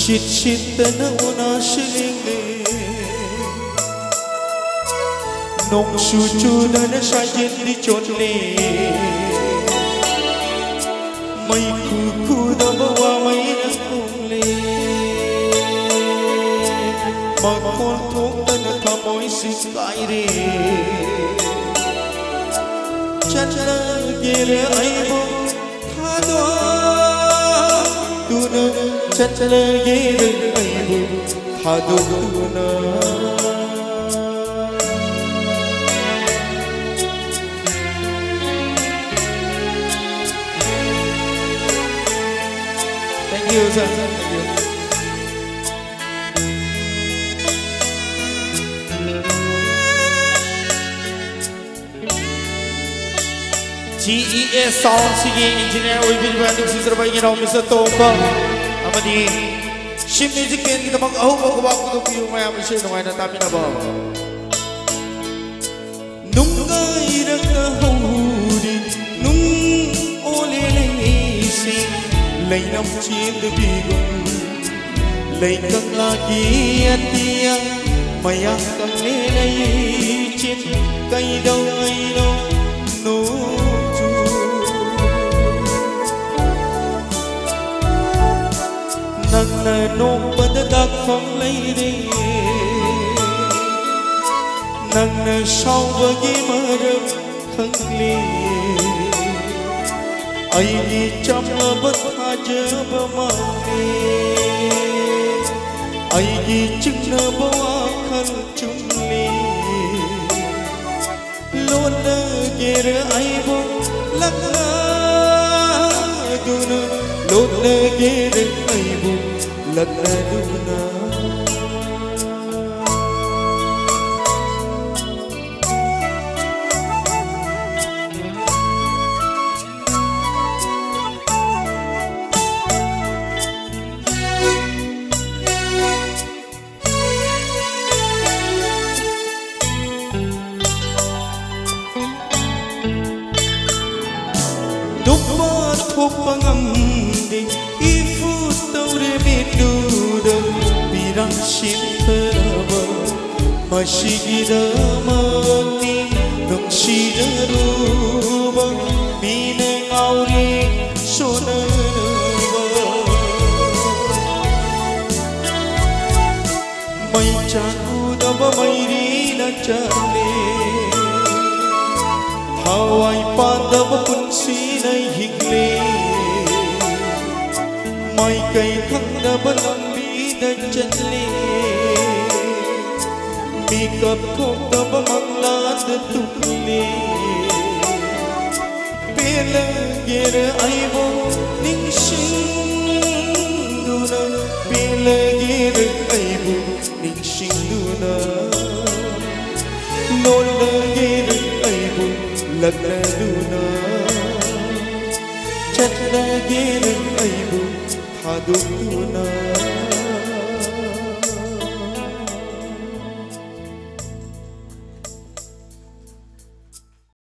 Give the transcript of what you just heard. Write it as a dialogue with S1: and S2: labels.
S1: shitana una shilinge nong suju dana sajin di chonle mai kuku da bawa mai na kumle makon thok dana thamoi sikai re chana gere aibo thado tuna chana gere aibo thado tuna. Thank you, sir. Thank you. GES Sound Singing Engineer Oibiriba Nagsiserve Ngiraw Mr. Tomba amadi Shim Music Band kita mag-ahubog ko piyo mayam siya nungay na tabi na ba nung ngayrang nahuli nung olelesi lay nam chiên de bigong lay kang lagi at tiyang mayang kang nilay chin kay daw ay no nang na nong padadak phong lay re nang na sau bagi marap khang le ai đi chăm bất haja bamane ai đi chừng na bawa khăn chumli lon na ger ai bo lagna duna lon na ger ai bo lagna duna. Pangamdi ifut taure biduda birang shintarawa mashigida mati nung shidaruba bineng auri sonarawa may chakuda ba mayri na chale Hawaii pada ba punsi na higle mai cây khăn đã bất bi đã chân lê mi cặp không đã bất mang lá đã tục lê bê lê ghê ai vô ninh sinh đu na bê lê ghê ai vô ninh sinh đu na lôn lê ghê ai vô lật lê đu na chặt lê ghê ai vô Haduna